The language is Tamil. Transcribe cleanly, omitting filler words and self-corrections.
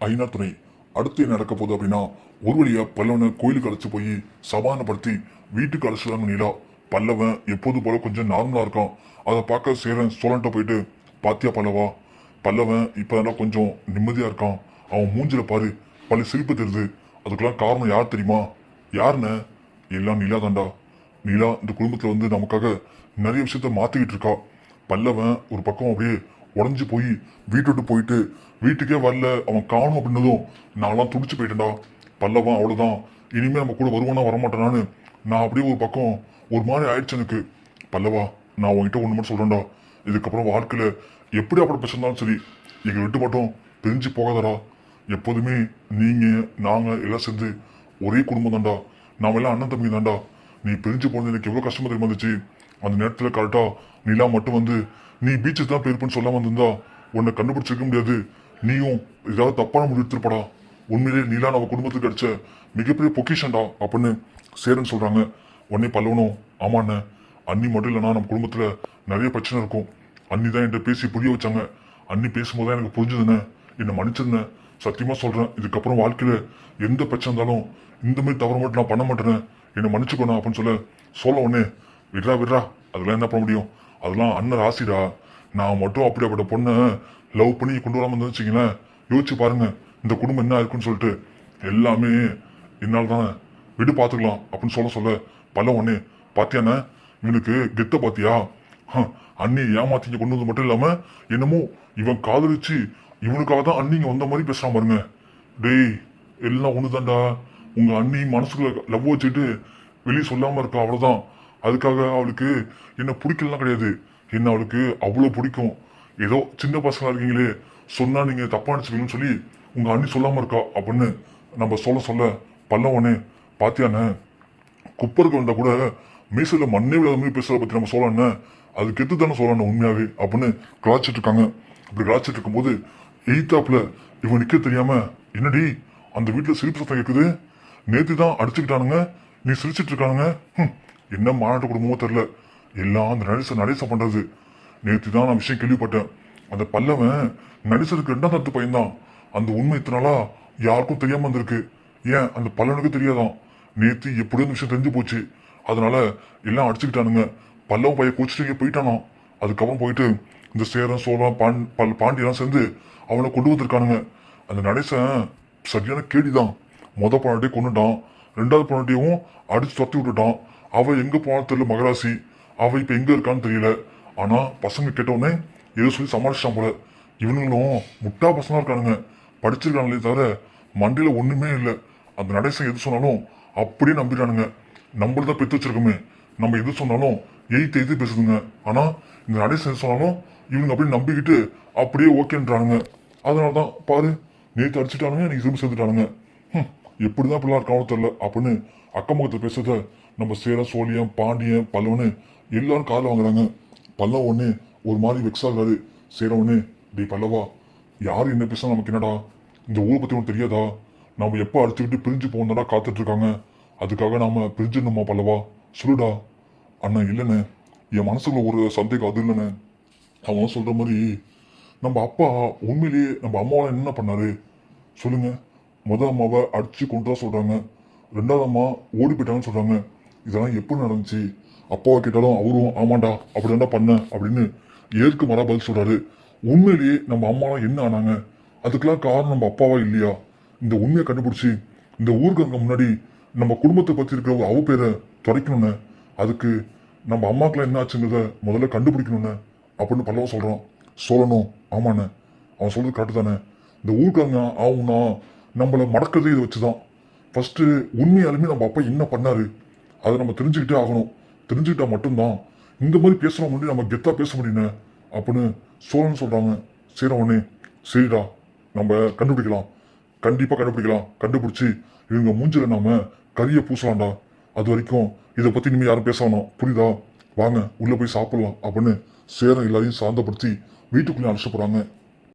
ஐநா துணை. அடுத்து என்ன நடக்க போகுது அப்படின்னா, ஒரு வழியா பல்லவனை கோயிலுக்கு அழைச்சு போய் சமாதானப்படுத்தி வீட்டுக்கு அழைச்சிடாங்க நிலா. பல்லவன் எப்போது போல கொஞ்சம் நார்மலா இருக்கான். அதை பார்க்க சேரன் சோழன்ட்ட போயிட்டு, பாத்தியா பல்லவா, பல்லவன் இப்பதான் கொஞ்சம் நிம்மதியா இருக்கான். அவன் மூஞ்சில பாரு, பல சிரிப்பு தெரியுது. அதுக்கெல்லாம் காரணம் யார் தெரியுமா? யாருன்னு? எல்லாம் நிலா தாண்டா. நிலா இந்த குடும்பத்துல நமக்காக நிறைய விஷயத்த மாத்திக்கிட்டு இருக்கா. பல்லவன் ஒரு பக்கம் அப்படியே உடஞ்சி போய் வீட்டு விட்டு போயிட்டு வீட்டுக்கே வரல, அவன் காணும் அப்படின்னதும் நான்லாம் துடிச்சு போயிட்டேன்டா. பல்லவன் அவ்வளவுதான், இனிமே நம்ம கூட வருவானா வரமாட்டானான்னு நான் அப்படியே ஒரு பக்கம் ஒரு மாதிரி ஆயிடுச்சு எனக்கு. பல்லவா, நான் உன்கிட்ட ஒண்ணு மட்டும் சொல்றேன்டா. இதுக்கப்புறம் வாழ்க்கையில எப்படி அப்படி பேசிருந்தாலும் சரி, எங்க விட்டு மட்டும் பிரிஞ்சு போகாதடா. எப்போதுமே நீங்க நாங்க எல்லாம் சேர்ந்து ஒரே குடும்பம் தான்டா. நாம எல்லாம் அண்ணன் தம்பி தான்டா. நீ பிரிஞ்சு போனது எனக்கு எவ்வளவு கஷ்டமா தெரியுமா இருந்துச்சு. அந்த நேரத்துல கரெக்டா நிலா மட்டும் நீ பீச்சுக்கு தான் போயிருப்பேன்னு சொல்லாம வந்திருந்தா உன்னை கண்டுபிடிச்சிருக்க முடியாது. நீயும் ஏதாவது தப்பான முடிவு எடுத்துருப்படா. உண்மையிலே நிலா நம்ம குடும்பத்துக்கு கிடைச்ச மிகப்பெரிய பொக்கிஷன்டா அப்படின்னு சேரன் சொல்றாங்க. உடனே பல்லவனும், ஆமாண்ண, அண்ணி மட்டும் இல்லைன்னா நம்ம குடும்பத்துல நிறைய பிரச்சனை இருக்கும். அண்ணி தான் என்கிட்ட பேசி புரிய வச்சாங்க. அண்ணி பேசும்போது தான் எனக்கு புரிஞ்சுதுண்ணே. என்னை மன்னிச்சிருந்தேன். சத்தியமா சொல்றேன், இதுக்கப்புறம் வாழ்க்கையில எந்த பிரச்சனை இருந்தாலும் இந்த மாதிரி தவறு மட்டும் நான் பண்ண மாட்டேன்னு என்னை மன்னிச்சுக்கணும் அப்படின்னு சொல்ல உடனே, விட்றா விட்றா, அதெல்லாம் என்ன பண்ண முடியும், அதெல்லாம் அண்ணன் ராசிடா. நான் மட்டும் அப்படியாப்பட்ட பொண்ணை லவ் பண்ணி கொண்டு வராம வந்து வச்சுங்களேன், யோசிச்சு பாருங்க இந்த குடும்பம் என்ன இருக்குன்னு சொல்லிட்டு. எல்லாமே என்னால் தானே, விடு பார்த்துக்கலாம் அப்படின்னு சொல்ல பல்ல உடனே, பாத்தியாண்ணே இவனுக்கு கெத்த பாத்தியா, அண்ணி ஏமாத்திங்க கொண்டு வந்து மட்டும் இல்லாம என்னமோ இவன் காதலிச்சு இவனுக்காக தான் அண்ணிங்க வந்த மாதிரி பேசுறான் பாருங்க. டேய், எல்லாம் ஒண்ணுதான்டா. உங்க அண்ணி மனசுக்குள்ள லவ் வச்சுட்டு வெளியே சொல்லாம இருக்கா, அவ்வளவுதான். அதுக்காக அவளுக்கு என்ன பிடிக்கலாம் கிடையாது. என்ன அவளுக்கு அவ்வளவு பிடிக்கும். ஏதோ சின்ன பசங்களா இருக்கீங்களே, சொன்னா நீங்க தப்பா நினைச்சுக்கணும்னு சொல்லி உங்க அண்ணி சொல்லாம இருக்கா அப்படின்னு நம்ம சொல்ல பல்லவனே, பாத்தியானே குப்பருக்கு வந்தா கூட மீசையில மண்ணே விழாத மாதிரி பேசுறத பத்தி நம்ம சொல்லணும்னு, அது கெத்து தானே சொல்லணும் உண்மையாவே அப்படின்னு கலாச்சிட்டு இருக்காங்க. அப்படி கலாச்சிட்டு இருக்கும்போது எய்தாப்புல இவன் நிக்க தெரியாம, என்னடி அந்த வீட்டுல சிரிப்பு சத்தம் கேக்குது, நேத்து தான் அடிச்சுக்கிட்டானுங்க, நீ சிரிச்சிட்டு இருக்கானுங்க, என்ன மாநாட்டு குடும்பமோ தெரியல, எல்லாம் அந்த நடேசம் பண்றது. நேற்று தான் நான் விஷயம் கேள்விப்பட்டேன். அந்த பல்லவன் நடிசருக்கு 2ஆம் தரத்து பையன்தான். அந்த உண்மை இத்தனாலா யாருக்கும் தெரியாம வந்திருக்கு. ஏன் அந்த பல்லவனுக்கு தெரியாதான். நேற்று எப்படியும் அந்த விஷயம் தெரிஞ்சு போச்சு. அதனால எல்லாம் அடிச்சுக்கிட்டானுங்க. பல்லவன் பையன் கோச்சிட்டு போயிட்டானோ. அதுக்கப்புறம் போயிட்டு இந்த சேரன் சோழன் பாண்டியெல்லாம் சேர்ந்து அவனை கொண்டு வந்திருக்கானுங்க. அந்த நடேசன் சரியான கேடிதான். பொண்ணாட்டியை கொண்டுட்டான், 2வது பொண்ணாட்டியும் அடிச்சு துரத்தி விட்டுட்டான். அவ எங்க போனாலும் தெரியல மகராசி. அவ இப்ப எங்க இருக்கான்னு தெரியல. ஆனா பசங்க கேட்டவுடனே ஏதோ சொல்லி சமாளிச்சான் போல. இவனுங்களும் முட்டா பசங்களா இருக்கானுங்க, படிச்சிருக்காங்களே தவிர மண்டியில ஒண்ணுமே இல்லை. அந்த நடேசன் எது சொன்னாலும் அப்படியே நம்பிடுறானுங்க. நம்மளதான் பெற்று வச்சிருக்கோமே, நம்ம எது சொன்னாலும் எய்த்து பேசுதுங்க. ஆனா இந்த நடேசன் எது சொன்னாலும் இவங்க அப்படியே நம்பிக்கிட்டு அப்படியே ஓகேன்றானுங்க. அதனாலதான் பாரு, நேற்று அடிச்சுட்டானுங்க, நீங்க திரும்ப சேர்ந்துட்டானுங்க. எப்படிதான் இப்படிலாம் இருக்கானோ தெரியல அப்படின்னு அக்கம் பக்கத்தில் பேசுறத நம்ம சேர சோழியன் பாண்டியன் பல்லவனு எல்லாரும் காலில் வாங்குறாங்க. பல்லவ ஒண்ணு ஒரு மாதிரி வெக்ஸாகிறாரு. சேர ஒண்ணு, டே பல்லவா, யாரு என்ன பேச நமக்கு என்னடா, இந்த ஊரை பத்தி உனக்கு தெரியாதா, நம்ம எப்போ அடிச்சுக்கிட்டு பிரிஞ்சு போகணும்டா காத்துட்டு இருக்காங்க, அதுக்காக நாம பிரிஞ்சிடணுமா பல்லவா, சொல்லுடா. அண்ணா இல்லைண்ணே, என் மனசுக்குள்ள ஒரு சந்தேகம் அது இல்லைண்ணே. அவன் சொல்ற மாதிரி நம்ம அப்பா உண்மையிலேயே நம்ம அம்மாவை என்ன பண்ணாரு சொல்லுங்க. அம்மாவை அடிச்சு கொண்டுதான் சொல்றாங்க, 2வது அம்மா ஓடி போயிட்டாங்கன்னு சொல்றாங்க. இதெல்லாம் எப்படி நடந்துச்சு? அப்பாவை கேட்டாலும் அவரும் ஆமாண்டா அப்படிதான்டா பண்ண அப்படின்னு ஏற்கு மரா பதில் சொல்றாரு. உண்மையிலேயே நம்ம அம்மாலாம் என்ன ஆனாங்க? அதுக்கெல்லாம் காரணம் நம்ம அப்பாவா இல்லையா? இந்த உண்மையை கண்டுபிடிச்சி இந்த ஊருக்கு முன்னாடி நம்ம குடும்பத்தை பத்தி இருக்கிற அவ பேரை துடைக்கணும்னு, அதுக்கு நம்ம அம்மாக்கெல்லாம் என்ன ஆச்சுங்கிறத முதல்ல கண்டுபிடிக்கணும்னு அப்படின்னு பல்லவன் சொல்றான். சொல்லணும், ஆமாண்ணே, அவன் சொல்றது கரெக்டு தானே. இந்த ஊருக்காரங்க ஆகும்னா நம்மளை மடக்கிறதே இதை வச்சுதான். ஃபர்ஸ்ட் உண்மையாலுமே நம்ம அப்பா என்ன பண்ணாரு அதை நம்ம தெரிஞ்சுக்கிட்டே ஆகணும். தெரிஞ்சுக்கிட்டா மட்டும்தான் இந்த மாதிரி பேசுறவங்க முன்னாடி நம்ம கெத்தா பேச முடியுங்க அப்படின்னு சோழன் சொல்றாங்க. உடனே சரிடா, நம்ம கண்டுபிடிக்கலாம், கண்டிப்பா கண்டுபிடிக்கலாம், கண்டுபிடிச்சு இவங்க மூஞ்சில நாம கரிய பூசலாம்டா. அது வரைக்கும் இதை பத்தி இனிமே யாரும் பேச வேணாம், புரியுதா? வாங்க உள்ள போய் சாப்பிடலாம் அப்படின்னு சேரன் எல்லாரையும் சாந்தப்படுத்தி வீட்டுக்குள்ளே அழைச்சு போறாங்க.